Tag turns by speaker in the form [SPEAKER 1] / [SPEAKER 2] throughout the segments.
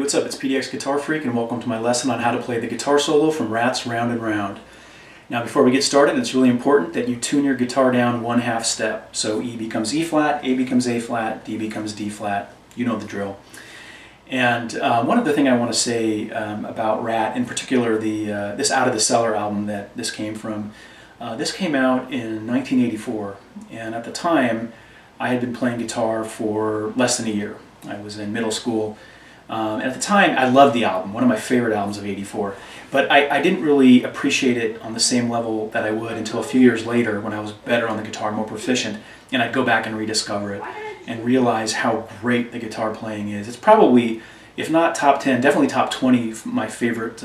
[SPEAKER 1] what's up? It's PDX Guitar Freak and welcome to my lesson on how to play the guitar solo from Ratt's Round and Round. Now before we get started, it's really important that you tune your guitar down 1/2 step. So E becomes E flat, A becomes A flat, D becomes D flat. You know the drill. And one other thing I want to say about Ratt, in particular this Out of the Cellar album that this came from. This came out in 1984, and at the time I had been playing guitar for less than a year. I was in middle school. And at the time, I loved the album, one of my favorite albums of '84. But I didn't really appreciate it on the same level that I would until a few years later when I was better on the guitar, more proficient, and I'd go back and rediscover it and realize how great the guitar playing is. It's probably, if not top 10, definitely top 20 of my favorite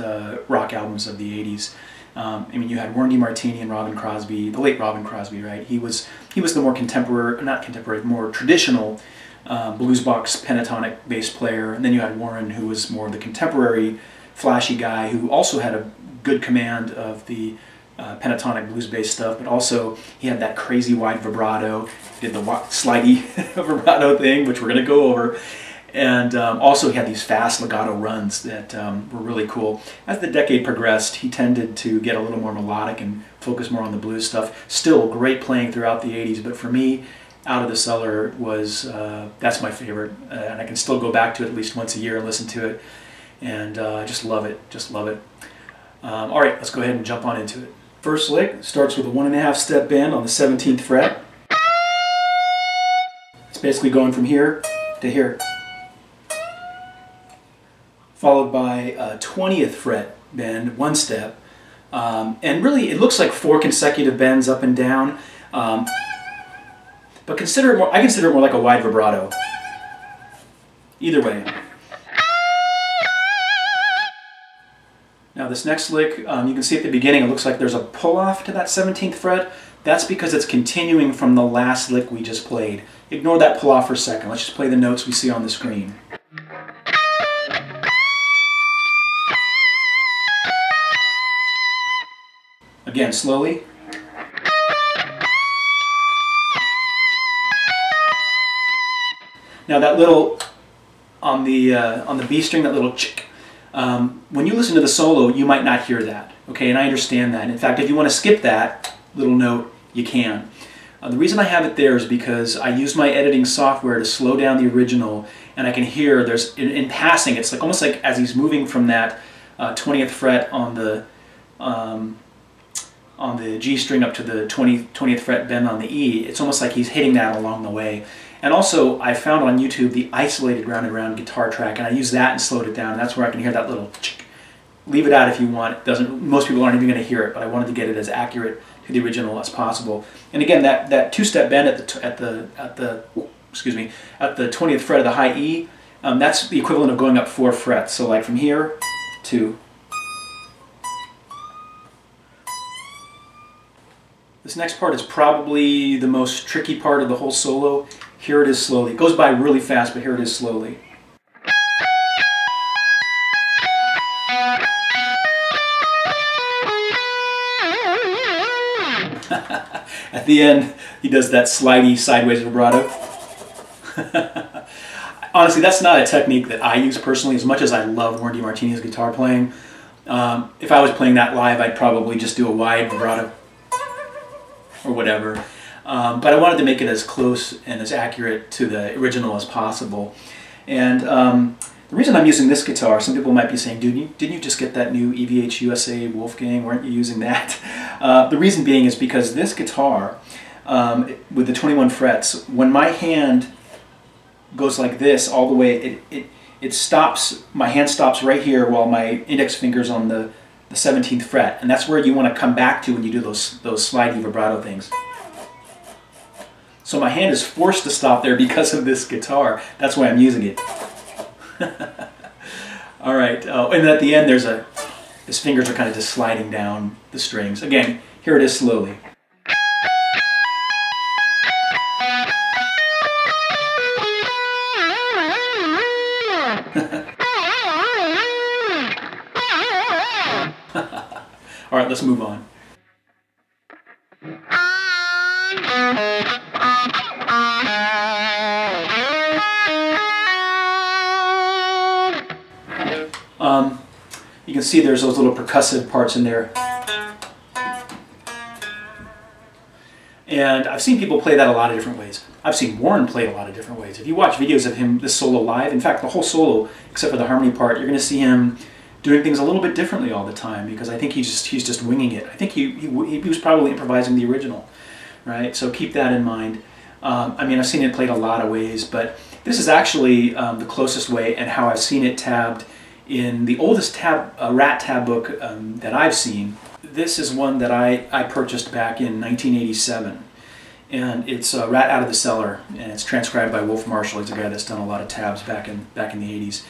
[SPEAKER 1] rock albums of the '80s. I mean, you had Warren DeMartini and Robin Crosby, the late Robin Crosby, right? He was the more contemporary, not contemporary, more traditional blues box pentatonic bass player, and then you had Warren, who was more the contemporary, flashy guy who also had a good command of the pentatonic blues bass stuff, but also he had that crazy wide vibrato, did the slidey vibrato thing, which we're going to go over, and also he had these fast legato runs that were really cool. As the decade progressed, he tended to get a little more melodic and focus more on the blues stuff. Still great playing throughout the '80s, but for me, Out of the Cellar was, that's my favorite, and I can still go back to it at least once a year and listen to it, and I just love it, just love it. All right, let's go ahead and jump on into it. First lick starts with a 1.5 step bend on the 17th fret. It's basically going from here to here, followed by a 20th fret bend, 1 step, and really it looks like 4 consecutive bends up and down. But consider it more, I consider it more like a wide vibrato. Either way. Now this next lick, you can see at the beginning it looks like there's a pull-off to that 17th fret. That's because it's continuing from the last lick we just played. Ignore that pull-off for a second. Let's just play the notes we see on the screen. Again, slowly. Now that little, on the B string, that little chick, when you listen to the solo, you might not hear that, okay, and I understand that. In fact, if you want to skip that little note, you can. The reason I have it there is because I use my editing software to slow down the original, and I can hear there's, in passing, it's like almost like as he's moving from that 20th fret on the G string up to the 20th fret bend on the E, it's almost like he's hitting that along the way. And also, I found on YouTube the isolated Round and Round guitar track, and I used that and slowed it down. That's where I can hear that little chick. Leave it out if you want. It doesn't. Most people aren't even going to hear it, but I wanted to get it as accurate to the original as possible. And again, that 2-step bend at the 20th fret of the high E, that's the equivalent of going up 4 frets. So like from here to. This next part is probably the most tricky part of the whole solo. Here it is slowly. It goes by really fast, but here it is slowly. At the end, he does that slidey sideways vibrato. Honestly, that's not a technique that I use personally, as much as I love Warren DeMartini's guitar playing. If I was playing that live, I'd probably just do a wide vibrato or whatever. But I wanted to make it as close and as accurate to the original as possible. And the reason I'm using this guitar, some people might be saying, dude, didn't you just get that new EVH USA Wolfgang? Weren't you using that? The reason being is because this guitar, with the 21 frets, when my hand goes like this all the way, it stops, my hand stops right here while my index finger's on the 17th fret, and that's where you want to come back to when you do those slidey vibrato things. So my hand is forced to stop there because of this guitar. That's why I'm using it. All right, and at the end his fingers are kind of just sliding down the strings. Again, here it is slowly. All right, let's move on. You can see there's those little percussive parts in there. And I've seen people play that a lot of different ways. I've seen Warren play it a lot of different ways. If you watch videos of him, this solo live, in fact, the whole solo, except for the harmony part, you're going to see him doing things a little bit differently all the time, because I think he's just winging it. I think he was probably improvising the original, right? So keep that in mind. I mean, I've seen it played a lot of ways, but this is actually the closest way and how I've seen it tabbed in the oldest Ratt tab book that I've seen. This is one that I purchased back in 1987, and it's Ratt Out of the Cellar, and it's transcribed by Wolf Marshall. He's a guy that's done a lot of tabs back in the 80s.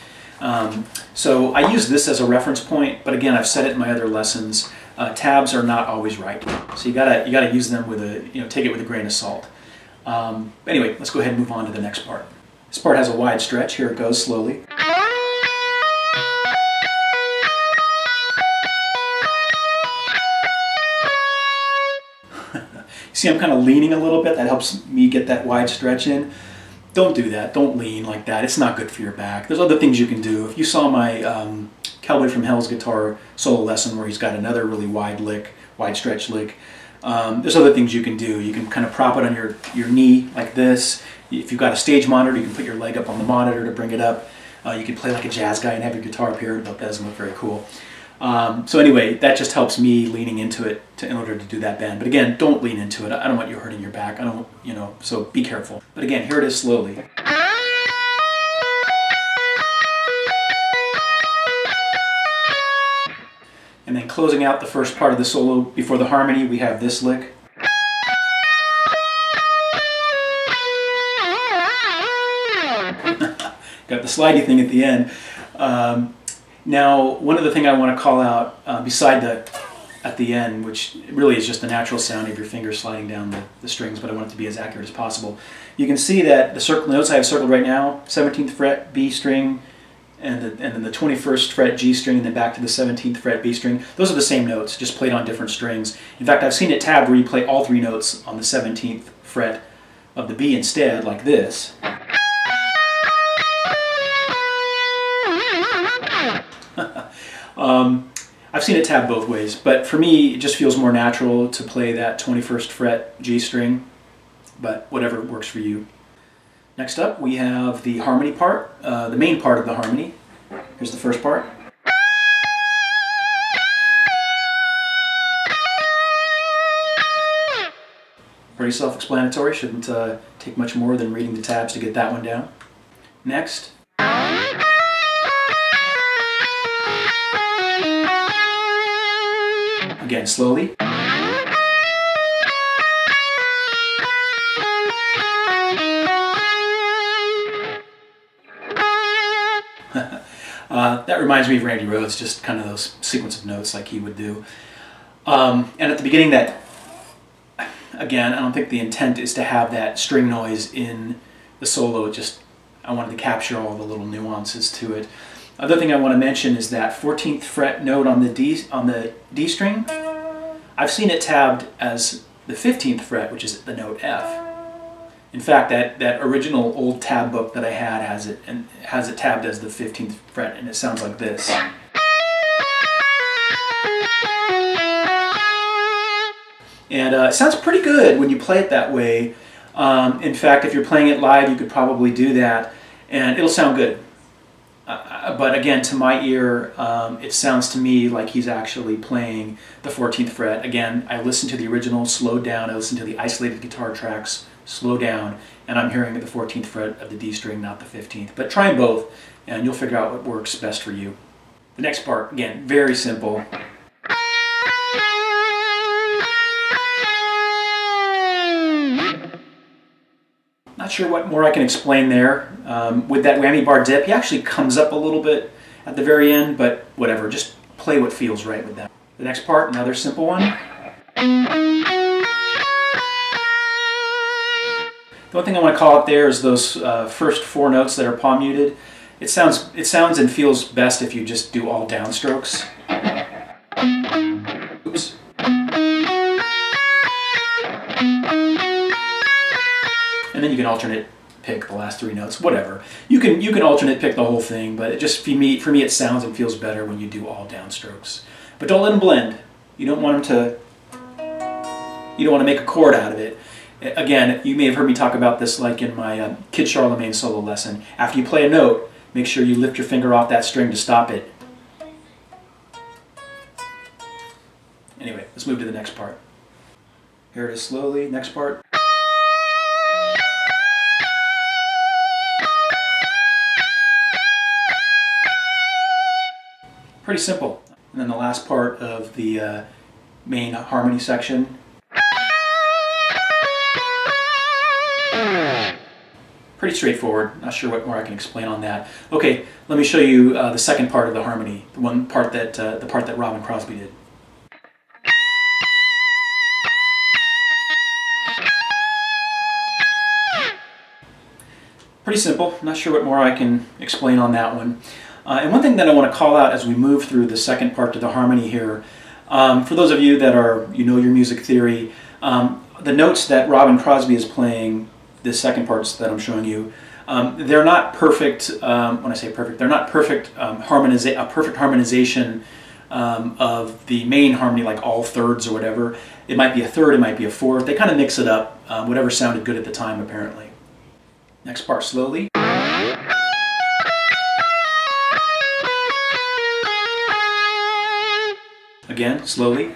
[SPEAKER 1] So I use this as a reference point, but again, I've said it in my other lessons. Tabs are not always right, so you gotta use them with take it with a grain of salt. Anyway, let's go ahead and move on to the next part. This part has a wide stretch. Here it goes slowly. See, I'm kind of leaning a little bit. That helps me get that wide stretch in. Don't do that. Don't lean like that. It's not good for your back. There's other things you can do. If you saw my Cowboy from Hell's guitar solo lesson where he's got another really wide stretch lick, there's other things you can do. You can kind of prop it on your knee like this. If you've got a stage monitor, you can put your leg up on the monitor to bring it up. You can play like a jazz guy and have your guitar up here, but that doesn't look very cool. So anyway, that just helps me leaning into it in order to do that bend. But again, don't lean into it. I don't want you hurting your back. I don't, so be careful. But again, here it is slowly. And then closing out the first part of the solo before the harmony, we have this lick. Got the slidey thing at the end. Now, one other thing I want to call out, beside at the end, which really is just the natural sound of your fingers sliding down the strings, but I want it to be as accurate as possible. You can see that the notes I have circled right now, 17th fret B string, and then the 21st fret G string, and then back to the 17th fret B string. Those are the same notes, just played on different strings. In fact, I've seen it tabbed where you play all three notes on the 17th fret of the B instead, like this. I've seen it tabbed both ways, but for me, it just feels more natural to play that 21st fret G string, but whatever works for you. Next up, we have the harmony part, the main part of the harmony. Here's the first part. Pretty self-explanatory, shouldn't take much more than reading the tabs to get that one down. Next. Again, slowly. That reminds me of Randy Rhoads, just kind of those sequence of notes like he would do. And at the beginning, again, I don't think the intent is to have that string noise in the solo. I wanted to capture all the little nuances to it. Other thing I want to mention is that 14th fret note on the D string. I've seen it tabbed as the 15th fret, which is the note F. In fact, that original old tab book that I had has it tabbed as the 15th fret, and it sounds like this. And it sounds pretty good when you play it that way. In fact, if you're playing it live, you could probably do that, and it'll sound good. But again, to my ear, it sounds to me like he's actually playing the 14th fret. Again, I listened to the original, slowed down. I listened to the isolated guitar tracks, slow down, and I'm hearing the 14th fret of the D string, not the 15th. But try them both, and you'll figure out what works best for you. The next part, again, very simple. Not sure what more I can explain there. With that whammy bar dip, he actually comes up a little bit at the very end, but whatever, just play what feels right with that. The next part, another simple one. The one thing I want to call out there is those first four notes that are palm muted. It sounds and feels best if you just do all downstrokes. Oops. And then you can alternate pick the last 3 notes, whatever. You can alternate pick the whole thing, but it just for me it sounds and feels better when you do all downstrokes. But don't let them blend. You don't want to make a chord out of it. Again, you may have heard me talk about this like in my Kid Charlemagne solo lesson. After you play a note, make sure you lift your finger off that string to stop it. Anyway, let's move to the next part. Here it is slowly, next part. Pretty simple. And then the last part of the main harmony section. Pretty straightforward. Not sure what more I can explain on that. Okay, let me show you the second part of the harmony, the part that Robin Crosby did. Pretty simple. Not sure what more I can explain on that one. And one thing that I want to call out as we move through the second part to the harmony here, for those of you that know your music theory, the notes that Robin Crosby is playing, the second parts that I'm showing you, they're not perfect. When I say perfect, they're not perfect harmonization of the main harmony, like all thirds or whatever. It might be a third, it might be a fourth. They kind of mix it up, whatever sounded good at the time, apparently. Next part, slowly. Again, slowly.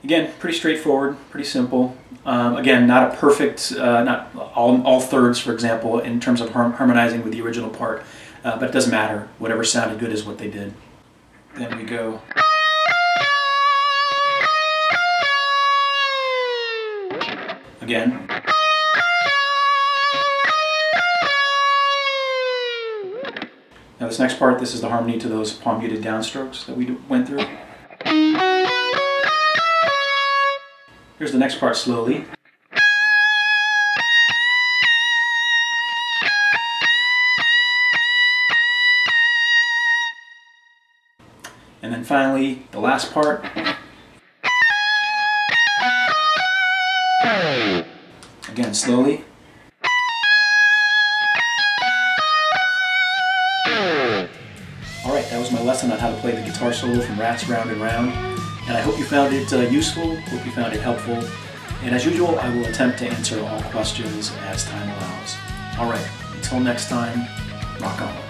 [SPEAKER 1] Again, pretty straightforward, pretty simple. Again, not a perfect, not all thirds, for example, in terms of harmonizing with the original part, but it doesn't matter. Whatever sounded good is what they did. Then we go. Again. Now this next part, this is the harmony to those palm muted downstrokes that we went through. Here's the next part slowly. And then finally, the last part. Again, slowly. Alright, that was my lesson on how to play the guitar solo from Ratt's Round and Round. And I hope you found it useful, hope you found it helpful. And as usual, I will attempt to answer all questions as time allows. Alright, until next time, rock on.